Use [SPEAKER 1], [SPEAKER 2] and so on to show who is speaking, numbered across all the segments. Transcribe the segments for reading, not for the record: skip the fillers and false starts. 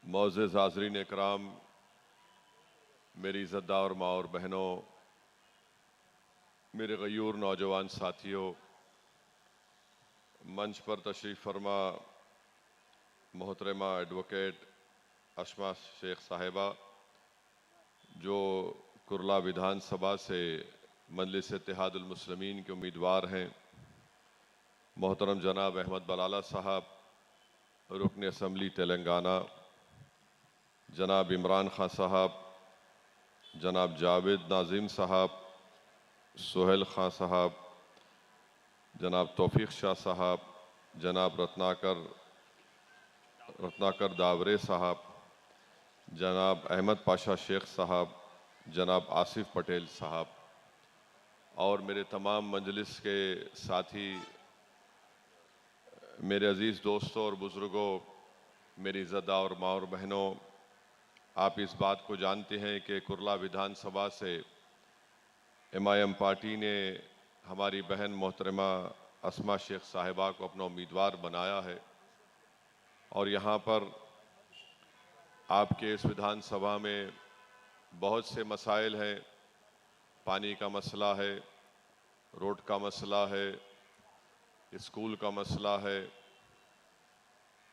[SPEAKER 1] मोअज़्ज़िज़ हाज़रीन इकराम, मेरी इज़्ज़तदार माँ और बहनों, मेरे गयूर नौजवान साथियों, मंच पर तशरीफ़ फरमा मोहतरमा एडवोकेट अस्मा शेख साहिबा, जो कुरला विधानसभा से मजलिस इत्तेहादुल मुस्लिमीन के उम्मीदवार हैं, मोहतरम जनाब अहमद बलाला साहब, रुकन असम्बली तेलंगाना, जनाब इमरान खां साहब, जनाब जावेद नाज़िम साहब, सोहेल खां साहब, जनाब तौफीक शाह साहब, जनाब रत्नाकर दावरे साहब, जनाब अहमद पाशा शेख साहब, जनाब आसिफ पटेल साहब और मेरे तमाम मजलिस के साथी, मेरे अज़ीज़ दोस्तों और बुज़ुर्गों, मेरी इज़्ज़तदार माँ और बहनों, आप इस बात को जानते हैं कि कुरला विधानसभा से एमआईएम पार्टी ने हमारी बहन मोहतरमा अस्मा शेख साहिबा को अपना उम्मीदवार बनाया है और यहाँ पर आपके इस विधानसभा में बहुत से मसाइल हैं। पानी का मसला है, रोड का मसला है, स्कूल का मसला है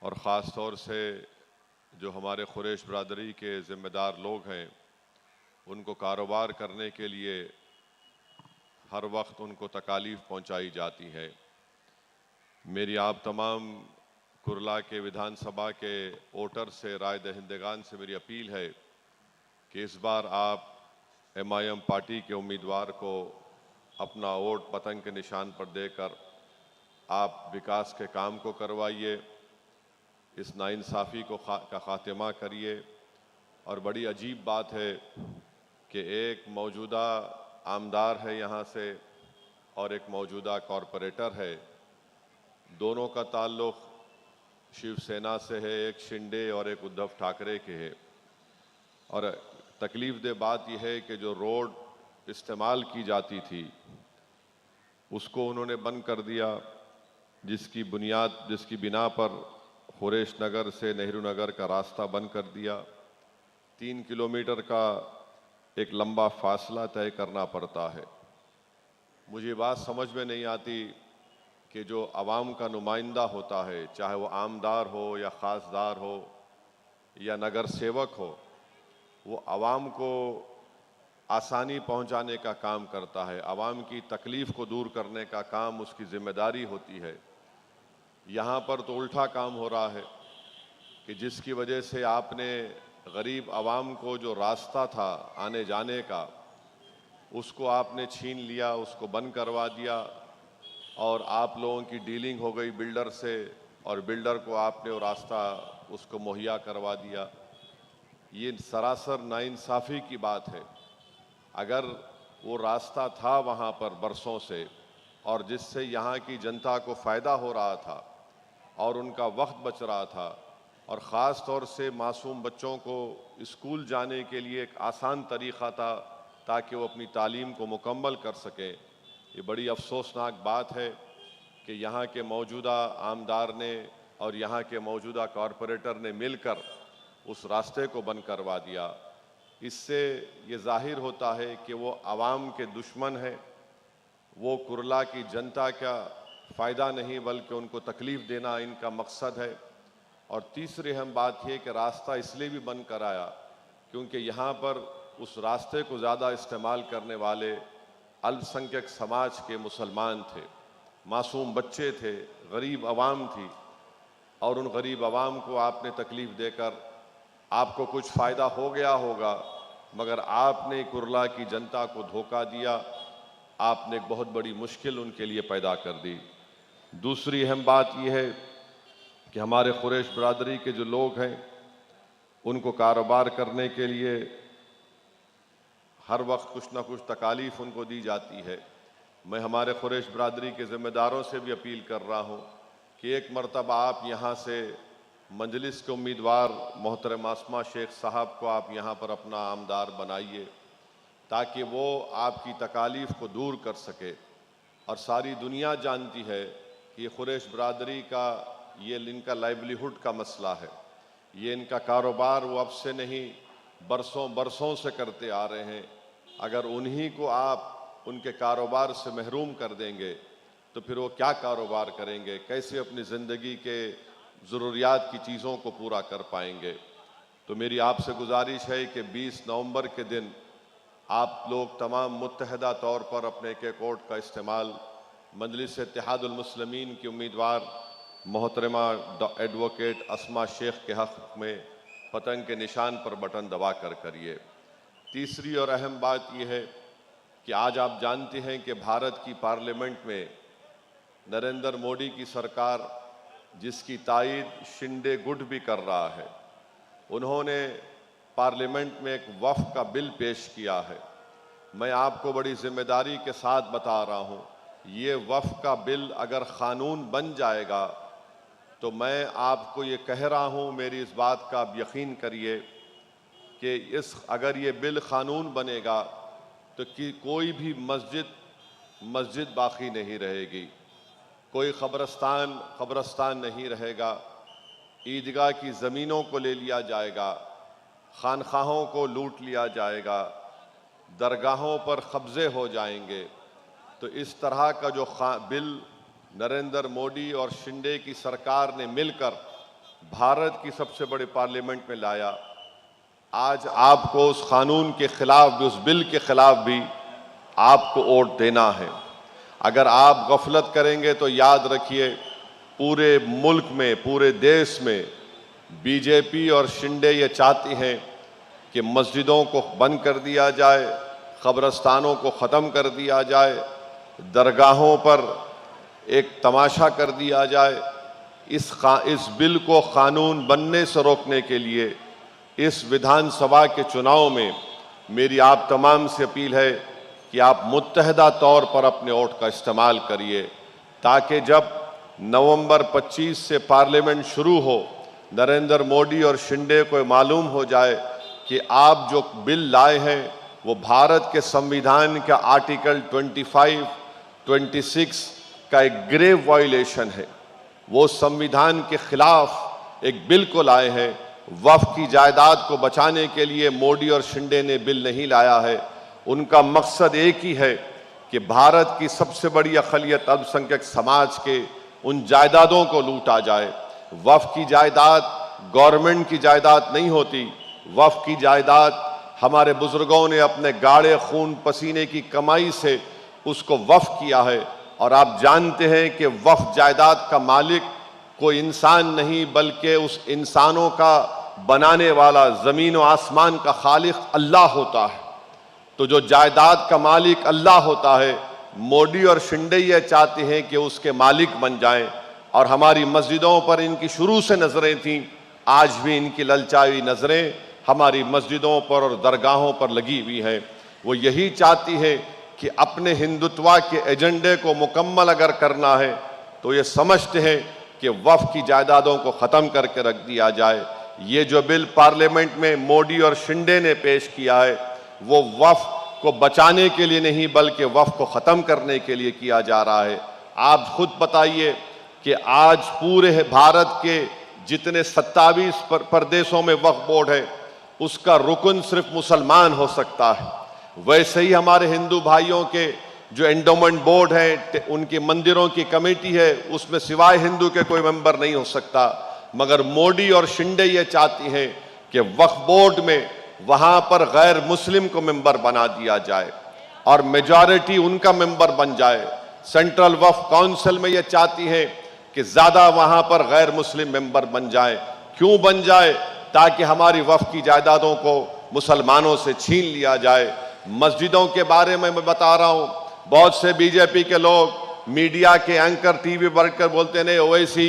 [SPEAKER 1] और ख़ास तौर से जो हमारे कुरैश बरादरी के ज़िम्मेदार लोग हैं, उनको कारोबार करने के लिए हर वक्त उनको तकालीफ पहुंचाई जाती है। मेरी आप तमाम कुरला के विधानसभा के वोटर से, राय दहिंदगान से मेरी अपील है कि इस बार आप एमआईएम पार्टी के उम्मीदवार को अपना वोट पतंग के निशान पर देकर आप विकास के काम को करवाइए, इस नाइंसाफ़ी को का खात्मा करिए। और बड़ी अजीब बात है कि एक मौजूदा आमदार है यहाँ से और एक मौजूदा कॉरपोरेटर है, दोनों का ताल्लुक़ शिवसेना से है, एक शिंदे और एक उद्धव ठाकरे के है। और तकलीफ़ दे बात यह है कि जो रोड इस्तेमाल की जाती थी उसको उन्होंने बंद कर दिया, जिसकी बिना पर खुरेश नगर से नेहरू नगर का रास्ता बंद कर दिया। 3 किलोमीटर का एक लंबा फासला तय करना पड़ता है। मुझे बात समझ में नहीं आती कि जो आवाम का नुमाइंदा होता है, चाहे वो आमदार हो या ख़ासदार हो या नगर सेवक हो, वो आवाम को आसानी पहुंचाने का काम करता है, आवाम की तकलीफ़ को दूर करने का काम उसकी ज़िम्मेदारी होती है। यहाँ पर तो उल्टा काम हो रहा है कि जिसकी वजह से आपने गरीब आवाम को जो रास्ता था आने जाने का, उसको आपने छीन लिया, उसको बंद करवा दिया और आप लोगों की डीलिंग हो गई बिल्डर से और बिल्डर को आपने वो रास्ता उसको मुहैया करवा दिया। ये सरासर नाइंसाफ़ी की बात है। अगर वो रास्ता था वहाँ पर बरसों से और जिससे यहाँ की जनता को फ़ायदा हो रहा था और उनका वक्त बच रहा था और ख़ास तौर से मासूम बच्चों को स्कूल जाने के लिए एक आसान तरीक़ा था ताकि वो अपनी तालीम को मुकम्मल कर सकें, ये बड़ी अफसोसनाक बात है कि यहाँ के मौजूदा आमदार ने और यहाँ के मौजूदा कॉरपोरेटर ने मिलकर उस रास्ते को बंद करवा दिया। इससे ये ज़ाहिर होता है कि वो आवाम के दुश्मन हैं, वो कुरला की जनता का फ़ायदा नहीं बल्कि उनको तकलीफ़ देना इनका मकसद है। और तीसरी अहम बात यह कि रास्ता इसलिए भी बंद कराया क्योंकि यहाँ पर उस रास्ते को ज़्यादा इस्तेमाल करने वाले अल्पसंख्यक समाज के मुसलमान थे, मासूम बच्चे थे, गरीब आवाम थी और उन गरीब आवाम को आपने तकलीफ़ देकर आपको कुछ फ़ायदा हो गया होगा, मगर आपने कुरला की जनता को धोखा दिया, आपने एक बहुत बड़ी मुश्किल उनके लिए पैदा कर दी। दूसरी अहम बात यह है कि हमारे कुरैश बरादरी के जो लोग हैं उनको कारोबार करने के लिए हर वक्त कुछ ना कुछ तकालीफ़ उनको दी जाती है। मैं हमारे कुरैश बरादरी के ज़िम्मेदारों से भी अपील कर रहा हूँ कि एक मरतबा आप यहाँ से मजलिस के उम्मीदवार मोहतरमा अस्मा शेख साहब को आप यहाँ पर अपना आमदार बनाइए ताकि वो आपकी तकालीफ़ को दूर कर सके। और सारी दुनिया जानती है कि ये कुरैश बरादरी का ये इनका लाइवलीहुड का मसला है, ये इनका कारोबार वो अब से नहीं बरसों बरसों से करते आ रहे हैं। अगर उन्हीं को आप उनके कारोबार से महरूम कर देंगे तो फिर वो क्या कारोबार करेंगे, कैसे अपनी ज़िंदगी के ज़रूरियात की चीज़ों को पूरा कर पाएंगे। तो मेरी आपसे गुजारिश है कि 20 नवंबर के दिन आप लोग तमाम मुत्तहदा तौर पर अपने एक वोट का इस्तेमाल मजलिस इत्तेहादुल मुस्लिमीन की उम्मीदवार मोहतरमा एडवोकेट अस्मा शेख के हक़ में पतंग के निशान पर बटन दबा कर करिए। तीसरी और अहम बात यह है कि आज आप जानते हैं कि भारत की पार्लियामेंट में नरेंद्र मोदी की सरकार, जिसकी तायीद शिंदे गुट भी कर रहा है, उन्होंने पार्लियामेंट में एक वफ़ का बिल पेश किया है। मैं आपको बड़ी जिम्मेदारी के साथ बता रहा हूँ, ये वफ़ का बिल अगर क़ानून बन जाएगा तो मैं आपको ये कह रहा हूँ, मेरी इस बात का आप यकीन करिए कि अगर ये बिल क़ानून बनेगा तो कि कोई भी मस्जिद बाकी नहीं रहेगी, कोई कब्रस्तान नहीं रहेगा, ईदगाह की ज़मीनों को ले लिया जाएगा, खानखाहों को लूट लिया जाएगा, दरगाहों पर कब्ज़े हो जाएंगे। तो इस तरह का जो बिल नरेंद्र मोदी और शिंदे की सरकार ने मिलकर भारत की सबसे बड़ी पार्लियामेंट में लाया, आज आपको उस कानून के खिलाफ भी, उस बिल के खिलाफ भी आपको वोट देना है। अगर आप गफलत करेंगे तो याद रखिए, पूरे मुल्क में, पूरे देश में बीजेपी और शिंदे ये चाहती हैं कि मस्जिदों को बंद कर दिया जाए, कब्रस्तानों को ख़त्म कर दिया जाए, दरगाहों पर एक तमाशा कर दिया जाए। इस बिल को क़ानून बनने से रोकने के लिए इस विधानसभा के चुनाव में मेरी आप तमाम से अपील है कि आप मुत्तहदा तौर पर अपने वोट का इस्तेमाल करिए, ताकि जब नवंबर 25 से पार्लियामेंट शुरू हो, नरेंद्र मोदी और शिंदे को मालूम हो जाए कि आप जो बिल लाए हैं वो भारत के संविधान का आर्टिकल 25, 26 का एक ग्रेव वायलेशन है। वो संविधान के खिलाफ एक बिल को लाए हैं। वफ़ की जायदाद को बचाने के लिए मोदी और शिंदे ने बिल नहीं लाया है। उनका मकसद एक ही है कि भारत की सबसे बड़ी अक़लियत अल्पसंख्यक समाज के उन जायदादों को लूटा जाए। वफ़ की जायदाद गवर्नमेंट की जायदाद नहीं होती। वफ़ की जायदाद हमारे बुजुर्गों ने अपने गाढ़े खून पसीने की कमाई से उसको वफ़ किया है। और आप जानते हैं कि वफ़ जायदाद का मालिक कोई इंसान नहीं, बल्कि उस इंसानों का बनाने वाला, ज़मीन व आसमान का खालिक अल्लाह होता है। तो जो जायदाद का मालिक अल्लाह होता है, मोदी और शिंदे ये चाहते हैं कि उसके मालिक बन जाएं। और हमारी मस्जिदों पर इनकी शुरू से नज़रें थीं, आज भी इनकी ललचाई नज़रें हमारी मस्जिदों पर और दरगाहों पर लगी हुई हैं। वो यही चाहती है कि अपने हिंदुत्व के एजेंडे को मुकम्मल अगर करना है तो ये समझते हैं कि वफ़ की जायदादों को ख़त्म करके रख दिया जाए। ये जो बिल पार्लियामेंट में मोदी और शिंदे ने पेश किया है वो वफ़ को बचाने के लिए नहीं, बल्कि वफ़ को ख़त्म करने के लिए किया जा रहा है। आप खुद बताइए कि आज पूरे भारत के जितने 27 प्रदेशों में वक्फ बोर्ड है, उसका रुकन सिर्फ मुसलमान हो सकता है। वैसे ही हमारे हिंदू भाइयों के जो एंडोमेंट बोर्ड है, उनकी मंदिरों की कमेटी है, उसमें सिवाय हिंदू के कोई मेंबर नहीं हो सकता। मगर मोदी और शिंदे ये चाहती हैं कि वक्फ बोर्ड में वहां पर गैर मुस्लिम को मेंबर बना दिया जाए और मेजॉरिटी उनका मेंबर बन जाए। सेंट्रल वक्फ काउंसिल में ये चाहती है कि ज्यादा वहां पर गैर मुस्लिम मेंबर बन जाए। क्यों बन जाए? ताकि हमारी वक्फ की जायदादों को मुसलमानों से छीन लिया जाए। मस्जिदों के बारे में मैं बता रहा हूं, बहुत से बीजेपी के लोग मीडिया के एंकर टीवी पर बैठकर बोलते नहीं, ओवैसी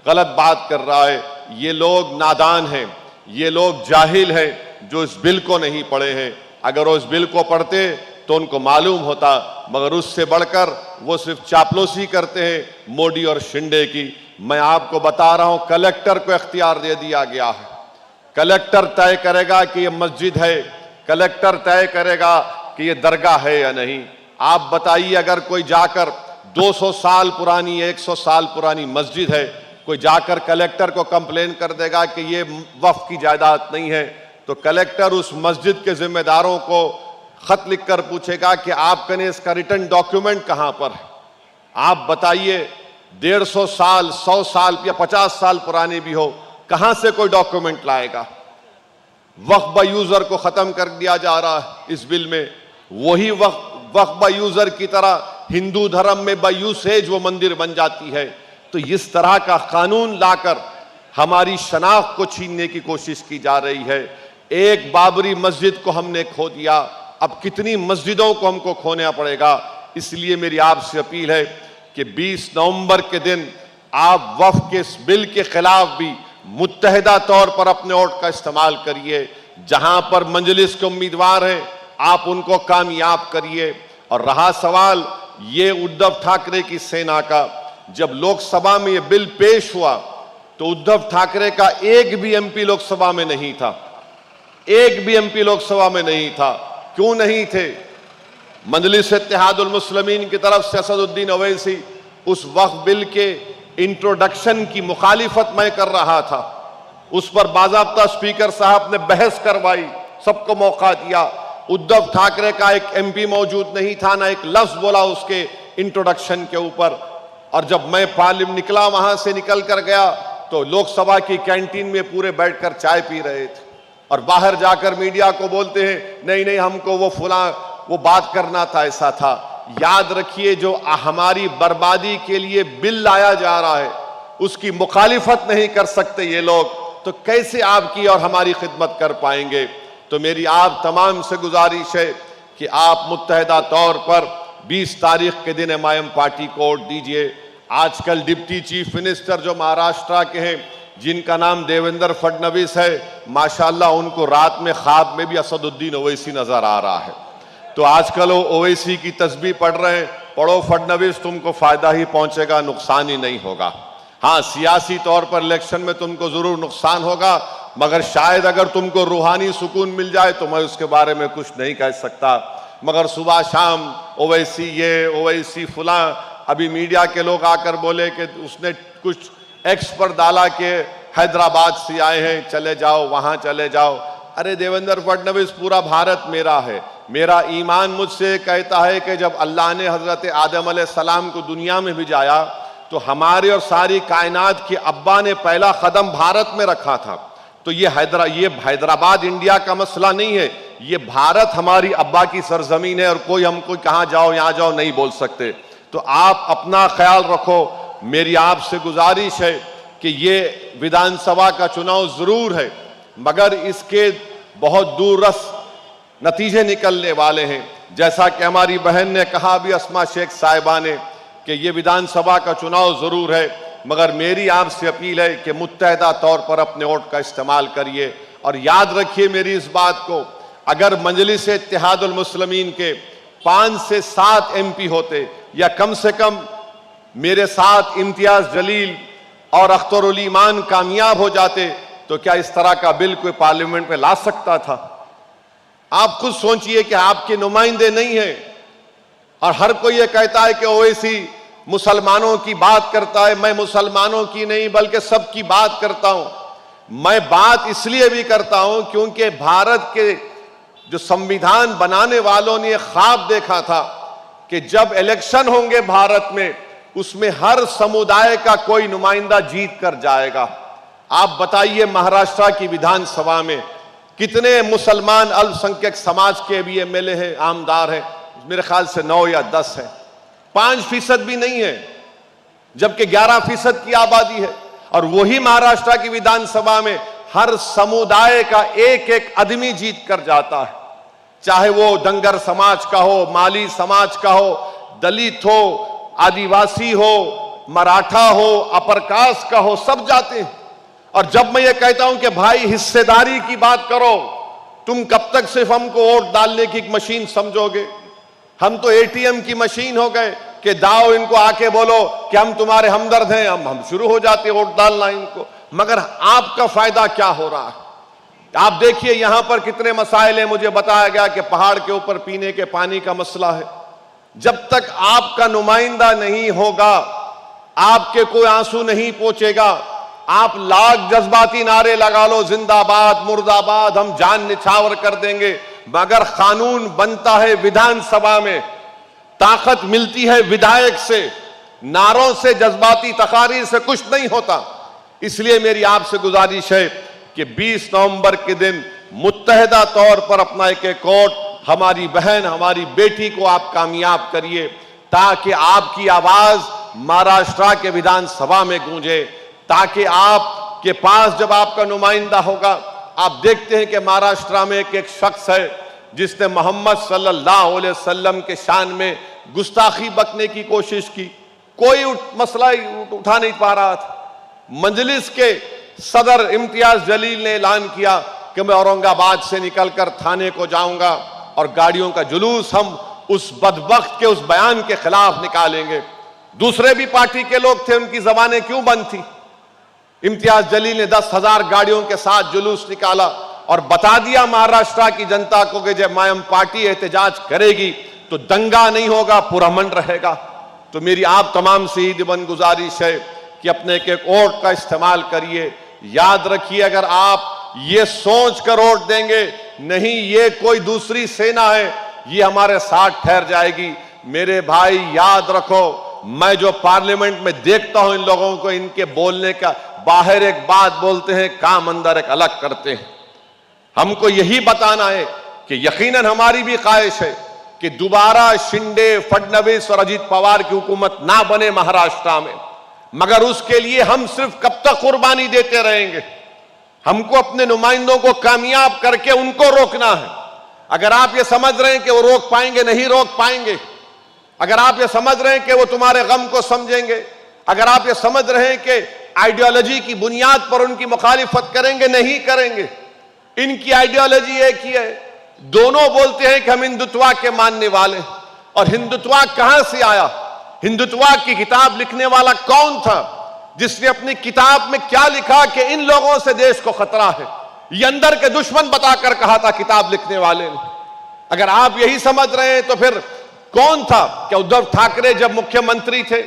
[SPEAKER 1] गलत बात कर रहा है। ये लोग नादान हैं, ये लोग जाहिल हैं जो इस बिल को नहीं पढ़े हैं। अगर वो इस बिल को पढ़ते तो उनको मालूम होता, मगर उससे बढ़कर वो सिर्फ चापलूसी करते हैं मोदी और शिंदे की। मैं आपको बता रहा हूं, कलेक्टर को इख्तियार दे दिया गया है। कलेक्टर तय करेगा कि ये मस्जिद है, कलेक्टर तय करेगा कि ये दरगाह है या नहीं। आप बताइए, अगर कोई जाकर 200 साल पुरानी, 100 साल पुरानी मस्जिद है, कोई जाकर कलेक्टर को कंप्लेन कर देगा कि ये वक्फ की जायदाद नहीं है, तो कलेक्टर उस मस्जिद के जिम्मेदारों को खत लिखकर पूछेगा कि आपके ने इसका रिटर्न डॉक्यूमेंट कहां पर है, आप बताइए। 150 साल, 100 साल या 50 साल पुरानी भी हो, कहां से कोई डॉक्यूमेंट लाएगा। वक्फ बाय यूजर को खत्म कर दिया जा रहा है इस बिल में। वही वक्फ बाय यूजर की तरह हिंदू धर्म में बाय यूसेज वो मंदिर बन जाती है। तो इस तरह का कानून लाकर हमारी शनाख्त को छीनने की कोशिश की जा रही है। एक बाबरी मस्जिद को हमने खो दिया, अब कितनी मस्जिदों को हमको खोना पड़ेगा। इसलिए मेरी आपसे अपील है कि 20 नवंबर के दिन आप वक्फ के इस बिल के खिलाफ भी मुत्तहिदा तौर पर अपने वोट का इस्तेमाल करिए। जहां पर मजलिस के उम्मीदवार हैं आप उनको कामयाब करिए। और रहा सवाल ये उद्धव ठाकरे की सेना का, जब लोकसभा में ये बिल पेश हुआ तो उद्धव ठाकरे का एक भी एमपी लोकसभा में नहीं था, एक भी एमपी लोकसभा में नहीं था। क्यों नहीं थे? मजलिस इत्तेहादुल मुस्लिमीन की तरफ से असदुद्दीन ओवैसी उस वक्फ बिल के इंट्रोडक्शन की मुखालिफत मैं कर रहा था, उस पर बाज़ाब्ता स्पीकर साहब ने बहस करवाई, सबको मौका दिया। उद्धव ठाकरे का एक एमपी मौजूद नहीं था, ना एक लफ्ज बोला उसके इंट्रोडक्शन के ऊपर। और जब मैं पार्लियामेंट निकला, वहां से निकल कर गया तो लोकसभा की कैंटीन में पूरे बैठकर चाय पी रहे थे और बाहर जाकर मीडिया को बोलते हैं नहीं नहीं हमको वो बात करना था, ऐसा था। याद रखिए, जो हमारी बर्बादी के लिए बिल लाया जा रहा है उसकी मुखालिफत नहीं कर सकते ये लोग, तो कैसे आपकी और हमारी खिदमत कर पाएंगे। तो मेरी आप तमाम से गुजारिश है कि आप मुत्तहिदा तौर पर 20 तारीख के दिन एमआईएम पार्टी को वोट दीजिए। आजकल डिप्टी चीफ मिनिस्टर जो महाराष्ट्र के हैं, जिनका नाम देवेंद्र फडणवीस है, माशाल्लाह उनको रात में ख्वाब में भी असदुद्दीन ओवैसी नजर आ रहा है। तो आजकल वो ओवैसी की तस्बीह पढ़ रहे हैं। पढ़ो फडणवीस, तुमको फायदा ही पहुंचेगा, नुकसान ही नहीं होगा। हाँ, सियासी तौर पर इलेक्शन में तुमको जरूर नुकसान होगा, मगर शायद अगर तुमको रूहानी सुकून मिल जाए तो मैं उसके बारे में कुछ नहीं कह सकता। मगर सुबह शाम ओवैसी ये, ओवैसी फुला, अभी मीडिया के लोग आकर बोले कि उसने कुछ एक्स पर डाला के हैदराबाद से आए हैं, चले जाओ वहां चले जाओ। अरे देवेंद्र फडणवीस, पूरा भारत मेरा है। मेरा ईमान मुझसे कहता है कि जब अल्लाह ने हजरत आदम अलैहिस्सलाम को दुनिया में भेजाया तो हमारे और सारी कायनात के अब्बा ने पहला कदम भारत में रखा था। तो ये हैदराबाद इंडिया का मसला नहीं है, ये भारत हमारी अब्बा की सरजमीन है और कोई हमको कहाँ जाओ यहाँ जाओ नहीं बोल सकते। तो आप अपना ख्याल रखो। मेरी आपसे गुजारिश है कि ये विधानसभा का चुनाव जरूर है, मगर इसके बहुत दूररस नतीजे निकलने वाले हैं। जैसा कि हमारी बहन ने कहा भी, अस्मा शेख साहिबा ने, कि ये विधानसभा का चुनाव जरूर है, मगर मेरी आपसे अपील है कि मुत्तहिदा तौर पर अपने वोट का इस्तेमाल करिए। और याद रखिए मेरी इस बात को, अगर मजलिस इत्तेहादुल मुस्लिमीन के 5 से 7 एमपी होते, या कम से कम मेरे साथ इम्तियाज जलील और अख्तरुल ईमान कामयाब हो जाते, तो क्या इस तरह का बिल कोई पार्लियामेंट में ला सकता था? आप खुद सोचिए कि आपके नुमाइंदे नहीं है और हर कोई ये कहता है कि ओवैसी मुसलमानों की बात करता है। मैं मुसलमानों की नहीं बल्कि सबकी बात करता हूं। मैं बात इसलिए भी करता हूं क्योंकि भारत के जो संविधान बनाने वालों ने ख्वाब देखा था कि जब इलेक्शन होंगे भारत में, उसमें हर समुदाय का कोई नुमाइंदा जीत कर जाएगा। आप बताइए, महाराष्ट्र की विधानसभा में कितने मुसलमान अल्पसंख्यक समाज के भी एमएलए हैं, आमदार हैं? मेरे ख्याल से 9 या 10 है। 5% भी नहीं है, जबकि 11% की आबादी है। और वही महाराष्ट्र की विधानसभा में हर समुदाय का एक एक आदमी जीत कर जाता है, चाहे वो डंगर समाज का हो, माली समाज का हो, दलित हो, आदिवासी हो, मराठा हो, अपर कास्ट का हो, सब जाते हैं। और जब मैं ये कहता हूं कि भाई हिस्सेदारी की बात करो, तुम कब तक सिर्फ हमको वोट डालने की मशीन समझोगे? हम तो एटीएम की मशीन हो गए कि दाओ इनको आके बोलो कि हम तुम्हारे हमदर्द हैं, हम शुरू हो जाते वोट डालना इनको। मगर आपका फायदा क्या हो रहा है? आप देखिए यहां पर कितने मसाइल हैं। मुझे बताया गया कि पहाड़ के ऊपर पीने के पानी का मसला है। जब तक आपका नुमाइंदा नहीं होगा आपके कोई आंसू नहीं पोंछेगा। आप लाख जज्बाती नारे लगा लो, जिंदाबाद मुर्दाबाद, हम जान निछावर कर देंगे, मगर कानून बनता है विधानसभा में, ताकत मिलती है विधायक से, नारों से, जज्बाती तकारीर से कुछ नहीं होता। इसलिए मेरी आपसे गुजारिश है कि 20 नवंबर के दिन मुत्तहिदा तौर पर अपना एक वोट हमारी बहन, हमारी बेटी को आप कामयाब करिए, ताकि आपकी आवाज महाराष्ट्र के विधानसभा में गूंजे, ताकि आपके पास जब आपका नुमाइंदा होगा, आप देखते हैं कि महाराष्ट्र में एक शख्स है जिसने मोहम्मद सल्लल्लाहु अलैहि वसल्लम के शान में गुस्ताखी बकने की कोशिश की, कोई मसला उठा नहीं पा रहा था। मजलिस के सदर इम्तियाज जलील ने ऐलान किया कि मैं औरंगाबाद से निकलकर थाने को जाऊंगा और गाड़ियों का जुलूस हम उस बदबख्त के उस बयान के खिलाफ निकालेंगे। दूसरे भी पार्टी के लोग थे, उनकी जबानें क्यों बंद थी? इम्तियाज जलील ने 10,000 गाड़ियों के साथ जुलूस निकाला और बता दिया महाराष्ट्र की जनता को कि जब मायम पार्टी एहतजाज करेगी तो दंगा नहीं होगा, पुरअमन रहेगा। तो मेरी आप तमाम से ईद-बंद गुजारिश है कि अपने एक वोट का इस्तेमाल करिए। याद रखिए, अगर आप ये सोच कर वोट देंगे, नहीं ये कोई दूसरी सेना है, ये हमारे साथ ठहर जाएगी। मेरे भाई याद रखो, मैं जो पार्लियामेंट में देखता हूं इन लोगों को, इनके बोलने का, बाहर एक बात बोलते हैं, काम अंदर एक अलग करते हैं। हमको यही बताना है कि यकीनन हमारी भी ख्वाहिश है कि दोबारा शिंदे, फडणवीस और अजीत पवार की हुकूमत ना बने महाराष्ट्र में, मगर उसके लिए हम सिर्फ कब तक कुर्बानी देते रहेंगे? हमको अपने नुमाइंदों को कामयाब करके उनको रोकना है। अगर आप ये समझ रहे हैं कि वो रोक पाएंगे, नहीं रोक पाएंगे। अगर आप ये समझ रहे हैं कि वो तुम्हारे गम को समझेंगे, अगर आप ये समझ रहे हैं कि आइडियोलॉजी की बुनियाद पर उनकी मुखालिफत करेंगे, नहीं करेंगे। इनकी आइडियोलॉजी एक ही है, दोनों बोलते हैं कि हम हिंदुत्व के मानने वाले। और हिंदुत्व कहां से आया? हिंदुत्व की किताब लिखने वाला कौन था? जिसने अपनी किताब में क्या लिखा कि इन लोगों से देश को खतरा है? ये अंदर के दुश्मन बताकर कहा था किताब लिखने वाले ने। अगर आप यही समझ रहे हैं तो फिर कौन था? क्या उद्धव ठाकरे जब मुख्यमंत्री थे,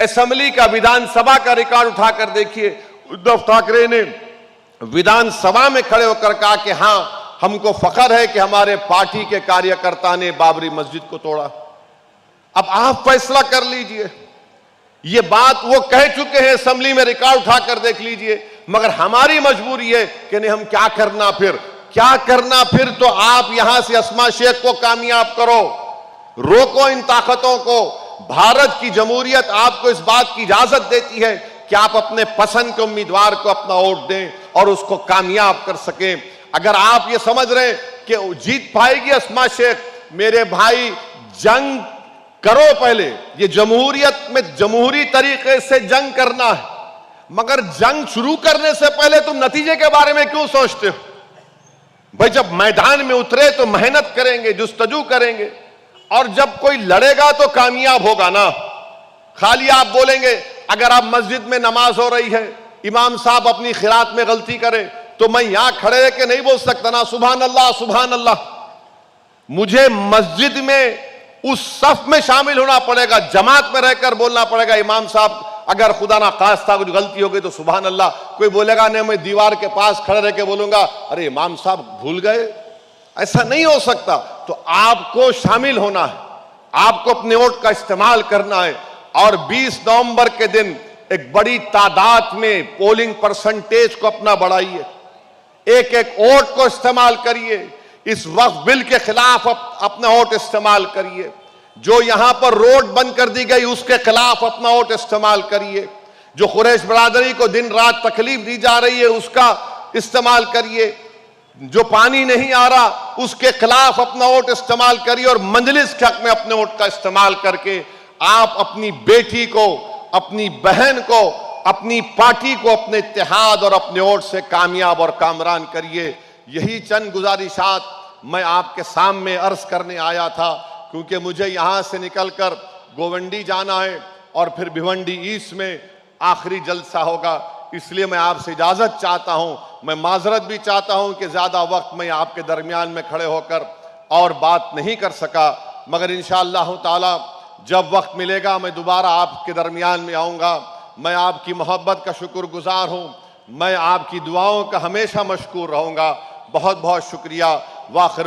[SPEAKER 1] असेंबली का, विधानसभा का रिकॉर्ड उठाकर देखिए, उद्धव ठाकरे ने विधानसभा में खड़े होकर कहा कि हां, हमको फख्र है कि हमारे पार्टी के कार्यकर्ता ने बाबरी मस्जिद को तोड़ा। अब आप फैसला कर लीजिए। ये बात वो कह चुके हैं असेंबली में, रिकॉर्ड उठाकर देख लीजिए। मगर हमारी मजबूरी है कि नहीं, हम क्या करना फिर? क्या करना फिर? तो आप यहां से अस्मा शेख को कामयाब करो, रोको इन ताकतों को। भारत की जमहूरियत आपको इस बात की इजाजत देती है कि आप अपने पसंद के उम्मीदवार को अपना वोट दें और उसको कामयाब कर सकें। अगर आप ये समझ रहे हैं कि जीत पाएगी अस्मा शेख, मेरे भाई जंग करो पहले। ये जमहूरियत में जमहूरी तरीके से जंग करना है, मगर जंग शुरू करने से पहले तुम नतीजे के बारे में क्यों सोचते हो? भाई जब मैदान में उतरे तो मेहनत करेंगे, जुस्तजू करेंगे, और जब कोई लड़ेगा तो कामयाब होगा ना। खाली आप बोलेंगे, अगर आप मस्जिद में नमाज हो रही है, इमाम साहब अपनी खिरात में गलती करे, तो मैं यहां खड़े रह के नहीं बोल सकता ना सुभान अल्लाह सुभान अल्लाह। मुझे मस्जिद में उस सफ में शामिल होना पड़ेगा, जमात में रहकर बोलना पड़ेगा, इमाम साहब अगर खुदा ना खास्ता कुछ गलती हो गई तो सुभान अल्लाह। कोई बोलेगा नहीं, मैं दीवार के पास खड़े रह के बोलूंगा, अरे इमाम साहब भूल गए, ऐसा नहीं हो सकता। तो आपको शामिल होना है, आपको अपने वोट का इस्तेमाल करना है। और 20 नवंबर के दिन एक बड़ी तादाद में पोलिंग परसेंटेज को अपना बढ़ाइए, एक एक वोट को इस्तेमाल करिए। इस वक्फ बिल के खिलाफ अपना वोट इस्तेमाल करिए। जो यहां पर रोड बंद कर दी गई उसके खिलाफ अपना वोट इस्तेमाल करिए। जो कुरैश बरादरी को दिन रात तकलीफ दी जा रही है उसका इस्तेमाल करिए। जो पानी नहीं आ रहा उसके खिलाफ अपना वोट इस्तेमाल करिए। और मजलिस के हक में अपने वोट का इस्तेमाल करके आप अपनी बेटी को, अपनी बहन को, अपनी पार्टी को अपने इत्तेहाद और अपने वोट से कामयाब और कामरान करिए। यही चंद गुजारिशात मैं आपके सामने अर्ज करने आया था, क्योंकि मुझे यहां से निकलकर गोवंडी जाना है और फिर भिवंडी ईस्ट में आखिरी जलसा होगा। इसलिए मैं आपसे इजाजत चाहता हूं, मैं माजरत भी चाहता हूं कि ज्यादा वक्त मैं आपके दरमियान में खड़े होकर और बात नहीं कर सका, मगर इंशाअल्लाह ताला जब वक्त मिलेगा मैं दोबारा आपके दरमियान में आऊँगा। मैं आपकी मोहब्बत का शुक्रगुजार हूँ। मैं आपकी दुआओं का हमेशा मशकूर रहूँगा। बहुत बहुत शुक्रिया। वाखिर